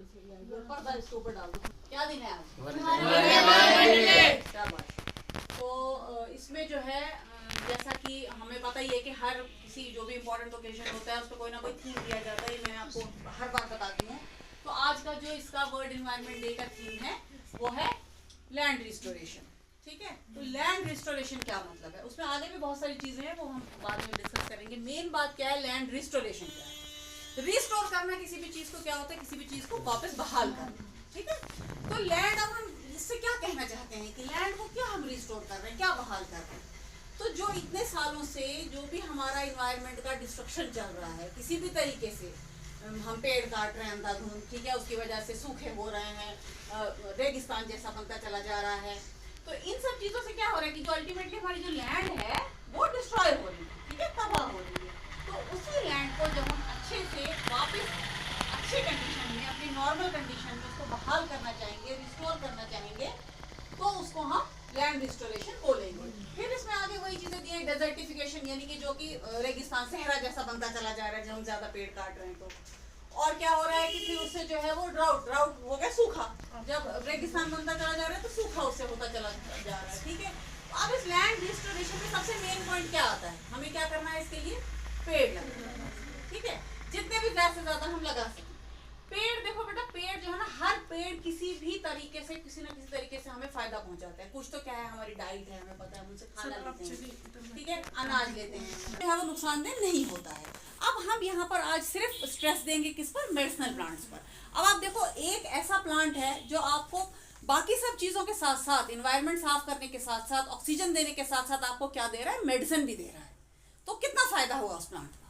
पर्दा इसके ऊपर डाल दो। क्या दिन है आज? तो इसमें जो है जैसा कि हमें पता ही है कि हर किसी जो भी इम्पोर्टेंट ओकेजन होता है उस पर कोई ना कोई थीम दिया जाता है, मैं आपको हर बार बताती हूँ। तो आज का जो इसका वर्ल्ड एनवायरनमेंट डे का थीम है वो है लैंड रिस्टोरेशन। ठीक है, तो लैंड रिस्टोरेशन क्या मतलब है, उसमें आगे भी बहुत सारी चीजें हैं, वो हम बाद में डिस्कस करेंगे। मेन बात क्या है, लैंड रिस्टोरेशन क्या है। रिस्टोर करना किसी भी चीज को क्या होता है, किसी भी चीज को वापस बहाल करना। ठीक है, तो लैंड, अब हम इससे क्या कहना चाहते हैं कि लैंड को क्या हम रिस्टोर कर रहे हैं, क्या बहाल कर रहे हैं। तो जो इतने सालों से जो भी हमारा इन्वायरमेंट का डिस्ट्रक्शन चल रहा है किसी भी तरीके से, हम पेड़ काट रहे हैं अंधाधुंध, ठीक है, उसकी वजह से सूखे हो रहे हैं, रेगिस्तान जैसा बनता चला जा रहा है। तो इन सब चीजों से क्या हो रहा है कि जो अल्टीमेटली हमारी जो लैंड है वो डिस्ट्रॉय हो रही है, ठीक है, तबाह हो रही है। तो उसी लैंड को जब हम अच्छे से वापस अच्छे कंडीशन में, अपनी नॉर्मल कंडीशन में उसको बहाल करना चाहेंगे, रिस्टोर करना चाहेंगे, तो उसको हम लैंड रिस्टोरेशन बोलेंगे। फिर इसमें आगे वही चीजें दी है, डेजर्टिफिकेशन, यानी कि जो कि रेगिस्तान सहरा जैसा बनता चला जा रहा है जब हम ज्यादा पेड़ काट रहे हैं। तो और क्या हो रहा है कि फिर उससे जो है वो ड्राउट हो गया, सूखा। जब रेगिस्तान बनता चला जा रहा है तो सूखा उससे होता चला जा रहा है। ठीक है, अब इस लैंड रिस्टोरेशन में सबसे मेन पॉइंट क्या आता है, हमें क्या करना है, इसके लिए पेड़ लगाना। ठीक है, जितने भी ज्यादा से ज्यादा हम लगा सकें पेड़। देखो बेटा, पेड़ जो है ना, हर पेड़ किसी भी तरीके से, किसी ना किसी तरीके से हमें फायदा पहुंचाता है। कुछ तो क्या है, हमारी डाइट है, हमें पता है, हम उनसे खाना लेते हैं, ठीक है, अनाज लेते हैं, वो नुकसानदेह नहीं होता है। अब हम यहाँ पर आज सिर्फ स्ट्रेस देंगे किस पर, मेडिसिनल प्लांट्स पर। अब आप देखो, एक ऐसा प्लांट है जो आपको बाकी सब चीजों के साथ साथ, इन्वायरमेंट साफ करने के साथ साथ, ऑक्सीजन देने के साथ साथ आपको क्या दे रहा है, मेडिसिन भी दे रहा है। तो कितना फायदा हुआ उस प्लांट का।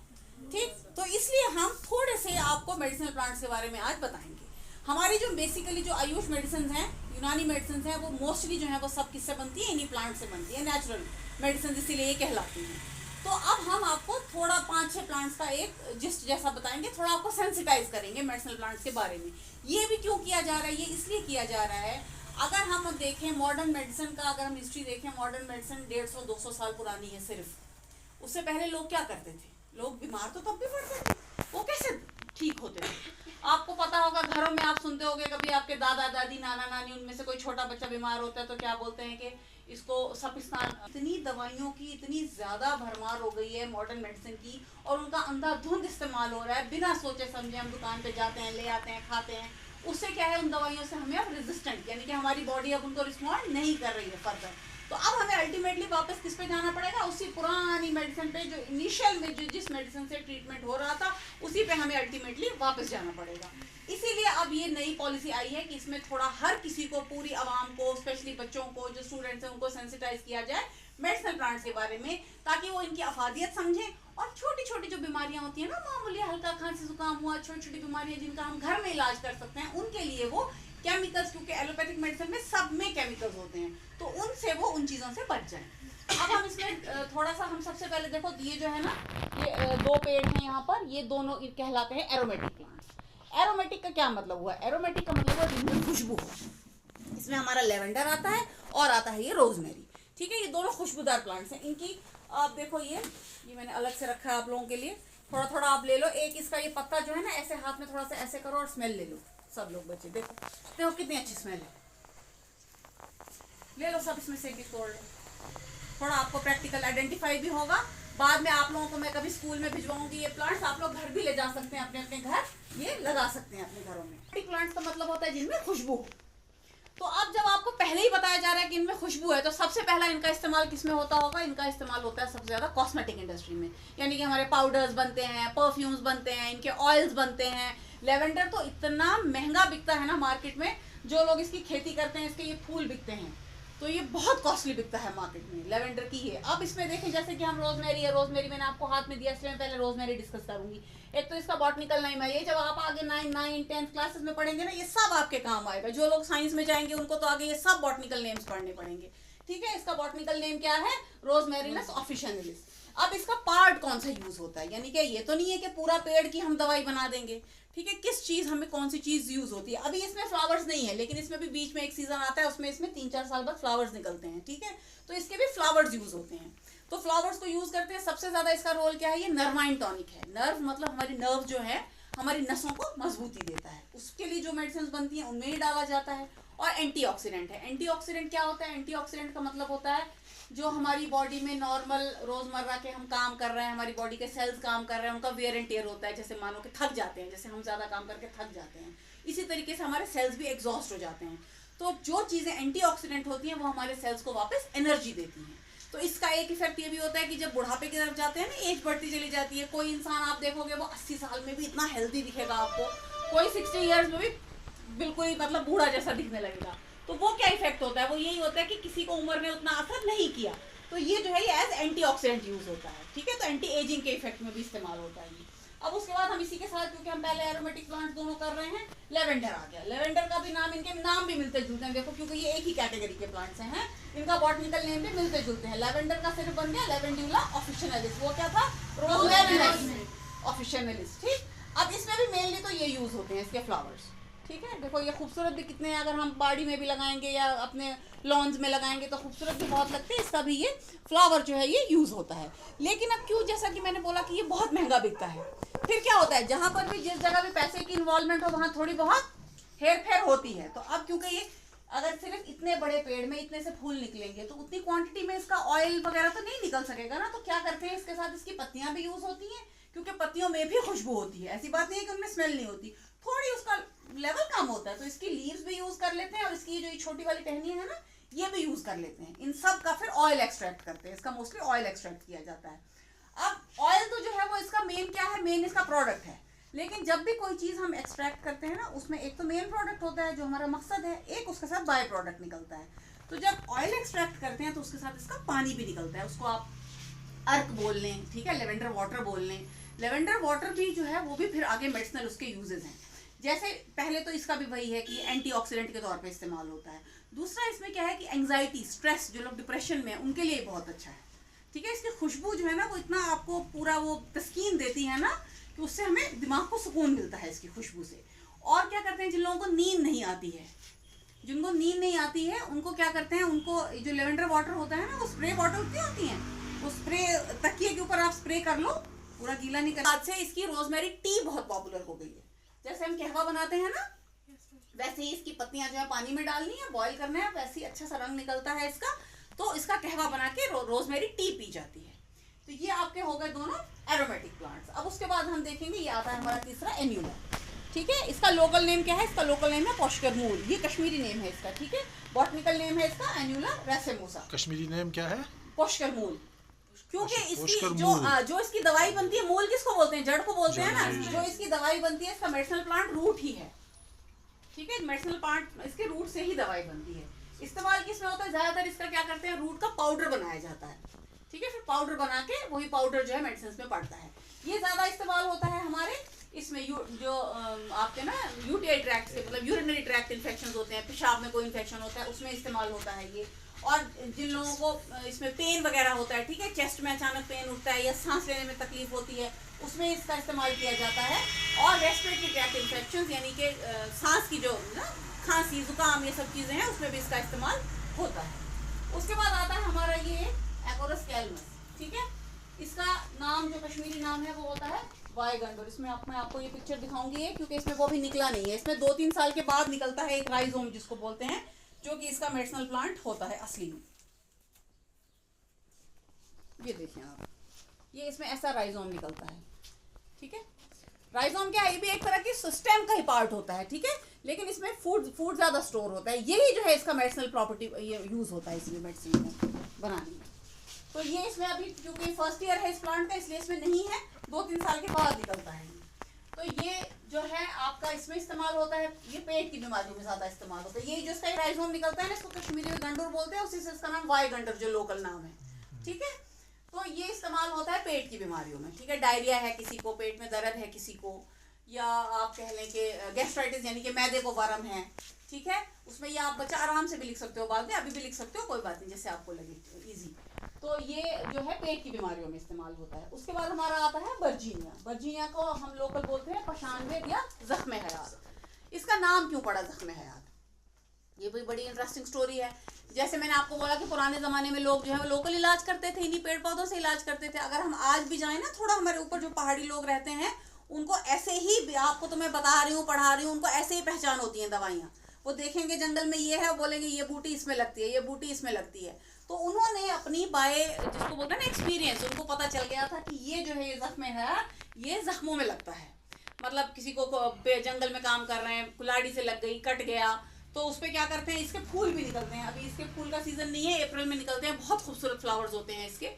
ठीक, तो इसलिए हम थोड़े से आपको मेडिसिनल प्लांट्स के बारे में आज बताएंगे। हमारी जो बेसिकली जो आयुष मेडिसिन हैं, यूनानी मेडिसिन हैं, वो मोस्टली जो है वो सब किससे बनती है, इन्हीं प्लांट से बनती है, नेचुरल मेडिसिन इसीलिए ये कहलाती हैं। तो अब हम आपको थोड़ा 5-6 प्लांट्स का एक जिस्ट जैसा बताएंगे, थोड़ा आपको सेंसिटाइज करेंगे मेडिसिनल प्लांट्स के बारे में। ये भी क्यों किया जा रहा है, ये इसलिए किया जा रहा है, अगर हम देखें मॉडर्न मेडिसिन का, अगर हम हिस्ट्री देखें, मॉडर्न मेडिसिन 150-200 साल पुरानी है सिर्फ। उससे पहले लोग क्या करते थे, लोग बीमार तो तब भी पड़ते थे, वो कैसे ठीक होते थे। आपको पता होगा, घरों में आप सुनते होंगे कभी आपके दादा दादी, नाना नानी, उनमें से कोई छोटा बच्चा बीमार होता है तो क्या बोलते हैं कि इसको सपिस्तान। इतनी दवाइयों की इतनी ज्यादा भरमार हो गई है मॉडर्न मेडिसिन की, और उनका अंधाधुंध इस्तेमाल हो रहा है, बिना सोचे समझे हम दुकान पे जाते हैं, ले आते हैं, खाते हैं। उससे क्या है, उन दवाइयों से हमें अब रेजिस्टेंट, यानी कि हमारी बॉडी अब उनको रिस्पॉन्ड नहीं कर रही है फर्दर। तो अब हमें अल्टीमेटली वापस किस पे जाना पड़ेगा, उसी पुरानी मेडिसिन पे, जो इनिशियल में जिस मेडिसिन से ट्रीटमेंट हो रहा था उसी पे हमें अल्टीमेटली वापस जाना पड़ेगा। इसीलिए अब ये नई पॉलिसी आई है कि इसमें थोड़ा हर किसी को, पूरी आवाम को, स्पेशली बच्चों को, जो स्टूडेंट्स हैं, उनको सेंसिटाइज किया जाए मेडिसिनल प्लांट्स के बारे में, ताकि वो इनकी अफादियत समझें। और छोटी छोटी जो बीमारियां होती हैं ना, मामूली हल्का खांसी जुकाम हुआ, छोटी छोटी बीमारियां जिनका हम घर में इलाज कर सकते हैं, उनके लिए वो केमिकल्स, क्योंकि एलोपैथिक मेडिसिन में सब में केमिकल्स होते हैं, तो उनसे वो उन चीज़ों से बच जाएं। अब हम इसमें थोड़ा सा, हम सबसे पहले देखो, ये जो है ना, ये 2 पेड़ हैं यहाँ पर, ये दोनों कहलाते हैं एरोमेटिक प्लांट्स। एरोमेटिक का क्या मतलब हुआ, एरोमेटिक का मतलब हुआ जिनमें खुशबू हो। इसमें हमारा लेवेंडर आता है और आता है ये रोजमेरी। ठीक है, ये दोनों खुशबूदार प्लांट्स हैं। इनकी आप देखो, ये मैंने अलग से रखा है आप लोगों के लिए। थोड़ा थोड़ा आप ले लो, एक इसका ये पत्ता जो है ना, ऐसे हाथ में थोड़ा सा ऐसे करो और स्मेल ले लो सब लोग बच्चे। देखो देखो कितनी अच्छी स्मेल है, ले लो सब इसमें से भी तोड़ लो। थोड़ा आपको प्रैक्टिकल आइडेंटिफाई भी होगा। बाद में आप लोगों को मैं कभी स्कूल में भिजवाऊंगी ये प्लांट्स, आप लोग घर भी ले जा सकते हैं, अपने अपने घर ये लगा सकते हैं अपने घरों में। प्लांट्स का मतलब होता है जिनमें खुशबू। तो अब जब आपको पहले ही बताया जा रहा है कि इनमें खुशबू है, तो सबसे पहला इनका इस्तेमाल किसमें होता होगा, इनका इस्तेमाल होता है सबसे ज्यादा कॉस्मेटिक इंडस्ट्री में, यानी कि हमारे पाउडर्स बनते हैं, परफ्यूम्स बनते हैं, इनके ऑयल्स बनते हैं। लेवेंडर तो इतना महंगा बिकता है ना मार्केट में, जो लोग इसकी खेती करते हैं, इसके ये फूल बिकते हैं, तो ये बहुत कॉस्टली बिकता है मार्केट में लेवेंडर की है। अब इसमें देखें, जैसे कि हम रोजमेरी है, रोजमेरी मैंने आपको हाथ में दिया, इसलिए मैं पहले रोजमेरी डिस्कस करूंगी। एक तो इसका बॉटनिकल नेम है, ये जब आप आगे 9, 10th क्लासेस में पढ़ेंगे ना, ये सब आपके काम आएगा। जो लोग साइंस में जाएंगे उनको तो आगे ये सब बॉटनिकल नेम्स पढ़ने पड़ेंगे। ठीक है, इसका बॉटनिकल नेम क्या है, रोजमेरिनस ऑफिशियनालिस। अब इसका पार्ट कौन सा यूज होता है, यानी कि ये तो नहीं है कि पूरा पेड़ की हम दवाई बना देंगे। ठीक है, किस चीज हमें कौन सी चीज यूज होती है। अभी इसमें फ्लावर्स नहीं है, लेकिन इसमें भी बीच में एक सीजन आता है, उसमें इसमें 3-4 साल बाद फ्लावर्स निकलते हैं। ठीक है, तो इसके भी फ्लावर्स यूज होते हैं। तो फ्लावर्स को यूज करते हैं। सबसे ज्यादा इसका रोल क्या है, ये नर्वाइन टॉनिक है। नर्व मतलब हमारी नर्व जो है, हमारी नसों को मजबूती देता है। उसके लिए जो मेडिसिन बनती हैं उनमें ही डाला जाता है। और एंटीऑक्सीडेंट है। एंटीऑक्सीडेंट क्या होता है? एंटीऑक्सीडेंट का मतलब होता है जो हमारी बॉडी में नॉर्मल रोजमर्रा के हम काम कर रहे हैं, हमारी बॉडी के सेल्स काम कर रहे हैं, उनका वेयर एंड टेयर होता है। जैसे मानो कि थक जाते हैं, जैसे हम ज्यादा काम करके थक जाते हैं, इसी तरीके से हमारे सेल्स भी एग्जॉस्ट हो जाते हैं। तो जो चीजें एंटीऑक्सीडेंट होती हैं वो हमारे सेल्स को वापस एनर्जी देती हैं। तो इसका एक इफेक्ट ये भी होता है कि जब बुढ़ापे की तरफ जाते हैं ना, एज बढ़ती चली जाती है। कोई इंसान आप देखोगे वो 80 साल में भी इतना हेल्दी दिखेगा आपको, कोई 60 ईयर्स में भी बिल्कुल ही मतलब बूढ़ा जैसा दिखने लगेगा। तो वो क्या इफेक्ट होता है? वो यही होता है कि किसी को उम्र ने उतना असर नहीं किया। तो ये जो है ये एज एंटीऑक्सीडेंट यूज होता है, ठीक है। तो एंटी एजिंग के इफेक्ट में भी इस्तेमाल होता है ये। अब उसके बाद हम इसी के साथ, क्योंकि हम पहले एरोमेटिक प्लांट दोनों कर रहे हैं, लेवेंडर आ गया। लेवेंडर का भी नाम, इनके नाम भी मिलते जुलते हैं, देखो, क्योंकि ये एक ही कैटेगरी के प्लांट्स हैं, इनका बॉटनिकल नेम भी मिलते जुलते हैं। लेवेंडर का सिर्फ बन गया लेवेंडुला ऑफिशियनालिस। वो क्या था? रोज़मेरी ऑफिशियनालिस, ठीक। अब इसमें भी मेनली तो ये यूज होते हैं, इसके फ्लावर्स, ठीक है। देखो ये खूबसूरत भी कितने हैं, अगर हम बाड़ी में भी लगाएंगे या अपने लॉन्स में लगाएंगे तो खूबसूरत भी बहुत लगते हैं। इसका भी ये फ्लावर जो है ये यूज होता है। लेकिन अब क्यों, जैसा कि मैंने बोला कि ये बहुत महंगा बिकता है, फिर क्या होता है, जहां पर भी जिस जगह भी पैसे की इन्वॉल्वमेंट हो वहां थोड़ी बहुत हेर फेर होती है। तो अब क्योंकि ये अगर सिर्फ इतने बड़े पेड़ में इतने से फूल निकलेंगे तो उतनी क्वांटिटी में इसका ऑयल वगैरह तो नहीं निकल सकेगा ना। तो क्या करते हैं, इसके साथ इसकी पत्तियां भी यूज होती हैं, क्योंकि पत्तियों में भी खुशबू होती है। ऐसी बात नहीं है कि उनमें स्मेल नहीं होती, थोड़ी उसका लेवल कम होता है। तो इसकी लीव्स भी यूज कर लेते हैं और इसकी जो ये छोटी वाली टहनियां है ना, ये भी यूज कर लेते हैं। इन सब का फिर ऑयल एक्सट्रैक्ट करते हैं, इसका मोस्टली ऑयल एक्सट्रैक्ट किया जाता है। अब ऑयल तो जो है वो इसका मेन क्या है, मेन इसका प्रोडक्ट है। लेकिन जब भी कोई चीज हम एक्सट्रैक्ट करते हैं ना, उसमें एक तो मेन प्रोडक्ट होता है जो हमारा मकसद है, एक उसके साथ बाय प्रोडक्ट निकलता है। तो जब ऑयल एक्सट्रैक्ट करते हैं तो उसके साथ इसका पानी भी निकलता है, उसको आप अर्क बोल लें, ठीक है, लेवेंडर वाटर बोल लें। लेवेंडर वाटर भी जो है वो भी फिर आगे मेडिसिनल उसके यूजेस हैं। जैसे पहले तो इसका भी वही है कि एंटीऑक्सीडेंट के तौर पे इस्तेमाल होता है। दूसरा इसमें क्या है कि एंजाइटी, स्ट्रेस, जो लोग डिप्रेशन में हैं उनके लिए बहुत अच्छा है, ठीक है। इसकी खुशबू जो है ना वो इतना आपको पूरा वो तस्कीन देती है ना कि उससे हमें दिमाग को सुकून मिलता है इसकी खुशबू से। और क्या करते हैं, जिन लोगों को नींद नहीं आती है, जिनको नींद नहीं आती है उनको क्या करते हैं, उनको जो लेवेंडर वाटर होता है ना, वो स्प्रे बॉटल होती हैं, वो स्प्रे तकिए के ऊपर आप स्प्रे कर लो, पूरा गीला नहीं कर। आज से इसकी रोजमेरी टी बहुत पॉपुलर हो गई है। जैसे हम कहवा बनाते हैं ना, वैसे ही इसकी पत्तियां जो है पानी में डालनी है, बॉईल करना है, वैसे ही अच्छा सा रंग निकलता है इसका। तो इसका कहवा बना के रोजमेरी टी पी जाती है। तो ये आपके हो गए दोनों एरोमेटिक प्लांट्स। अब उसके बाद हम देखेंगे, ये आता है हमारा तीसरा एन्यूला, ठीक है। इसका लोकल नेम क्या है? इसका लोकल नेम है पॉशकरमूल, ये कश्मीरी नेम है इसका, ठीक है। बॉटनिकल नेम है इसका एन्यूला रेसेमोसा। कश्मीरी नेम क्या है? पॉशकरमूल। क्योंकि इसकी जो इसकी दवाई बनती है, मूल किसको बोलते हैं? जड़ को बोलते हैं ना। जो इसकी दवाई बनती है, इसका मेडिसिनल प्लांट रूट ही है, ठीक है। मेडिसिनल प्लांट, इसके रूट से ही दवाई बनती है। इस्तेमाल किसमें होता है? ज्यादातर इसका क्या करते हैं, रूट का पाउडर बनाया जाता है, ठीक है। फिर पाउडर बना के वही पाउडर जो है मेडिसिन में पड़ता है। ये ज्यादा इस्तेमाल होता है हमारे इसमें जो आपके ना यूटीआई ट्रैक्ट से, मतलब यूरिनरी ट्रैक्ट इन्फेक्शन होते हैं, पेशाब में कोई इन्फेक्शन होता है उसमें इस्तेमाल होता है ये। और जिन लोगों को इसमें पेन वगैरह होता है, ठीक है, चेस्ट में अचानक पेन उठता है या सांस लेने में तकलीफ होती है, उसमें इसका इस्तेमाल किया जाता है। और रेस्पिरेटरी ट्रैक्ट इन्फेक्शन, यानी कि सांस की जो ना खांसी, जुकाम, ये सब चीज़ें हैं, उसमें भी इसका इस्तेमाल होता है। उसके बाद आता है हमारा ये एकोरस कैलमस, ठीक है। इसका नाम जो कश्मीरी नाम है वो होता है वायगंडोर। इसमें मैं आपको ये पिक्चर दिखाऊंगी है, क्योंकि इसमें वो भी निकला नहीं है। इसमें 2-3 साल के बाद निकलता है एक राइजोम जिसको बोलते हैं, जो कि इसका मेडिसिनल प्लांट होता है असली में। ये देखिए आप, ये इसमें ऐसा राइजोम निकलता है, ठीक है। राइजोम क्या है? ये भी एक तरह की स्टेम का ही पार्ट होता है, ठीक है। लेकिन इसमें फूड ज्यादा स्टोर होता है, यही जो है इसका मेडिसिनल प्रॉपर्टी ये यूज होता है इसमें मेडिसिन को बनाने में। तो ये इसमें अभी क्योंकि फर्स्ट ईयर है इस प्लांट का, इसलिए इसमें नहीं है, 2-3 साल के बाद निकलता है। तो ये जो है आपका इसमें इस्तेमाल होता है, ये पेट की बीमारियों में ज्यादा इस्तेमाल होता है। ये जो इसका राइजोम निकलता है ना, इसको कश्मीरी में गंडूर बोलते हैं, उसी से इसका नाम वाई गंडर जो लोकल नाम है, ठीक है। तो ये इस्तेमाल होता है पेट की बीमारियों में, ठीक है। डायरिया है किसी को, पेट में दर्द है किसी को, या आप कह लें कि गैस्ट्राइटिस यानी कि मैदे को वरम है, ठीक है। उसमें ये आप बच्चा आराम से भी लिख सकते हो, बाद में अभी भी लिख सकते हो, कोई बात नहीं, जैसे आपको लगे इजी। तो ये जो है पेट की बीमारियों में इस्तेमाल होता है। उसके बाद हमारा आता है बर्जीनिया। बर्जीनिया को हम लोकल बोलते हैं पशानवेद या जख्म हयात। इसका नाम क्यों पड़ा जख्म हयात? ये भी बड़ी इंटरेस्टिंग स्टोरी है। जैसे मैंने आपको बोला कि पुराने ज़माने में लोग जो है वो लोकल इलाज करते थे, इन्हीं पेड़ पौधों से इलाज करते थे। अगर हम आज भी जाएं ना, थोड़ा हमारे ऊपर जो पहाड़ी लोग रहते हैं उनको ऐसे ही, आपको तो मैं बता रही हूँ, पढ़ा रही हूँ, उनको ऐसे ही पहचान होती है दवाइयाँ। वो देखेंगे जंगल में ये है, बोलेंगे ये बूटी इसमें लगती है, ये बूटी इसमें लगती है। तो उन्होंने अपनी जिसको बोलते हैं ना एक्सपीरियंस, उनको पता चल गया था कि ये जो है ये जख्म है, ये जख्मों में लगता है। मतलब किसी को जंगल में काम कर रहे हैं, कुल्हाड़ी से लग गई, कट गया, तो उस पर क्या करते हैं, इसके फूल भी निकलते हैं। अभी इसके फूल का सीजन नहीं है, अप्रैल में निकलते हैं, बहुत खूबसूरत फ्लावर्स होते हैं इसके।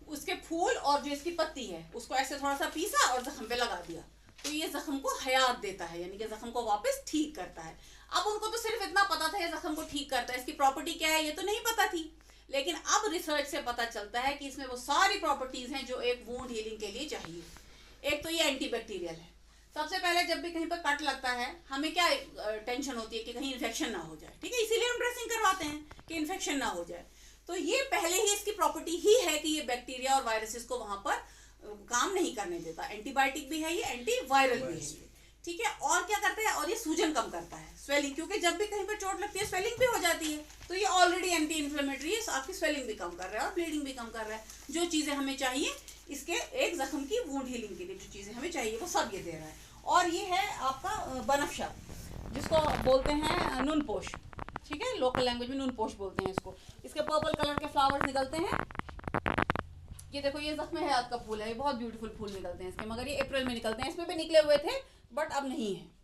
उसके फूल और जो इसकी पत्ती है उसको ऐसे थोड़ा सा पीसा और जख्म पे लगा दिया, तो ये जख्म को हयात देता है, यानी कि जख्म को वापस ठीक करता है। अब उनको तो सिर्फ इतना पता था ये जख्म को ठीक करता है, इसकी प्रॉपर्टी क्या है ये तो नहीं पता थी। लेकिन अब रिसर्च से पता चलता है कि इसमें वो सारी प्रॉपर्टीज हैं जो एक वुंड हीलिंग के लिए चाहिए। एक तो ये एंटीबैक्टीरियल है। सबसे पहले जब भी कहीं पर कट लगता है, हमें क्या टेंशन होती है कि कहीं इन्फेक्शन ना हो जाए, ठीक है, इसीलिए हम ड्रेसिंग करवाते हैं कि इन्फेक्शन ना हो जाए। तो ये पहले ही इसकी प्रॉपर्टी ही है कि ये बैक्टीरिया और वायरसेस को वहां पर काम नहीं करने देता। एंटीबायोटिक भी है ये, एंटीवायरल भी है, ठीक है। और क्या करता है, और ये सूजन कम करता है, स्वेलिंग, क्योंकि जब भी कहीं पर चोट लगती है स्वेलिंग भी हो जाती है, तो ये ऑलरेडी एंटी इन्फ्लेमेटरी है, आपकी स्वेलिंग भी कम कर रहा है और ब्लीडिंग भी कम कर रहा है। जो चीजें हमें चाहिए इसके एक जख्म की वुंड हीलिंग के लिए, जो चीजें हमें चाहिए वो सब ये दे रहा है। और ये है आपका बनफशा, जिसको बोलते हैं नूनपोश, ठीक है, लोकल लैंग्वेज में नूनपोश बोलते हैं इसको। इसके पर्पल कलर के फ्लावर्स निकलते हैं। ये देखो, ये जख्म हयात का फूल है, ये बहुत ब्यूटीफुल फूल निकलते हैं इसके, मगर ये अप्रैल में निकलते हैं। इसमें भी निकले हुए थे बट अब नहीं है।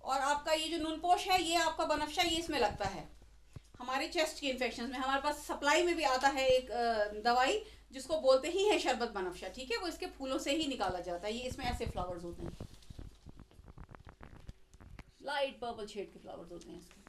और आपका ये जो नूनपोश है, ये आपका बनफशा, ये इसमें लगता है हमारे चेस्ट के इन्फेक्शन में। हमारे पास सप्लाई में भी आता है एक दवाई जिसको बोलते ही है शरबत बनफशा, ठीक है, वो इसके फूलों से ही निकाला जाता है। ये इसमें ऐसे फ्लावर्स होते हैं, लाइट पर्पल शेड के फ्लावर्स होते हैं इसके।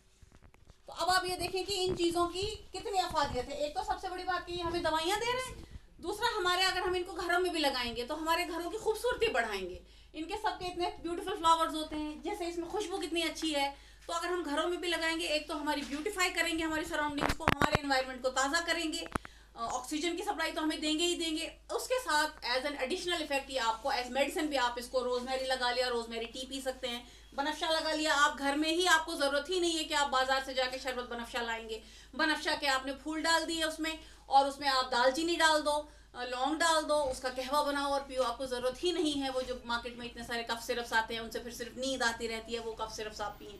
तो अब आप ये देखें कि इन चीजों की कितनी अफादियत है। एक तो सबसे बड़ी बात कि हमें दवाइयां दे रहे हैं, दूसरा हमारे अगर हम इनको घरों में भी लगाएंगे तो हमारे घरों की खूबसूरती बढ़ाएंगे। इनके सबके इतने ब्यूटीफुल फ्लावर्स होते हैं, जैसे इसमें खुशबू कितनी अच्छी है, तो अगर हम घरों में भी लगाएंगे, एक तो हमारी ब्यूटीफाई करेंगे हमारी सराउंडिंग्स को, हमारे एनवायरनमेंट को ताज़ा करेंगे, ऑक्सीजन की सप्लाई तो हमें देंगे ही देंगे। उसके साथ एज एन एडिशनल इफेक्ट ये आपको एज मेडिसिन भी, आप इसको रोजमेरी लगा लिया, रोजमेरी टी पी सकते हैं, बनफशा लगा लिया आप घर में ही, आपको जरूरत ही नहीं है कि आप बाजार से जाके शरबत बनफशा लाएंगे। बनफशा के आपने फूल डाल दिए उसमें, और उसमें आप दालचीनी डाल दो, लौंग डाल दो, उसका कहवा बनाओ और पियो। आपको जरूरत ही नहीं है वो जो मार्केट में इतने सारे कफ सिरप्स आते हैं, उनसे फिर सिर्फ नींद आती रहती है, वो कफ सिरप्स आप पिए।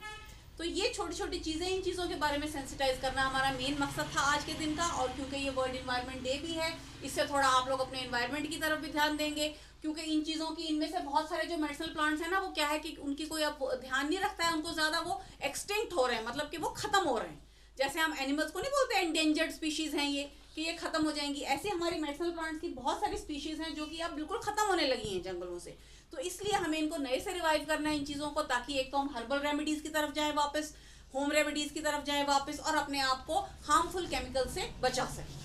तो ये छोटी छोटी चीज़ें, इन चीज़ों के बारे में सेंसिटाइज करना हमारा मेन मकसद था आज के दिन का। और क्योंकि ये वर्ल्ड एनवायरनमेंट डे भी है, इससे थोड़ा आप लोग अपने एनवायरनमेंट की तरफ भी ध्यान देंगे, क्योंकि इन चीज़ों की, इनमें से बहुत सारे जो मेडिसिनल प्लांट्स हैं ना, वो क्या है कि उनकी कोई अब ध्यान नहीं रखता है उनको ज़्यादा, वो एक्सटिंक्ट हो रहे हैं, मतलब कि वो खत्म हो रहे हैं। जैसे हम एनिमल्स को नहीं बोलते एंडेंजर्ड स्पीशीज़ हैं ये, कि ये खत्म हो जाएंगी, ऐसे हमारी मेडिसिनल प्लांट्स की बहुत सारी स्पीशीज़ हैं जो कि अब बिल्कुल खत्म होने लगी हैं जंगलों से। तो इसलिए हमें इनको नए से रिवाइव करना है इन चीज़ों को, ताकि एक तो हम हर्बल रेमेडीज़ की तरफ जाएं वापस, होम रेमेडीज़ की तरफ जाएं वापस, और अपने आप को हार्मफुल केमिकल से बचा सकें।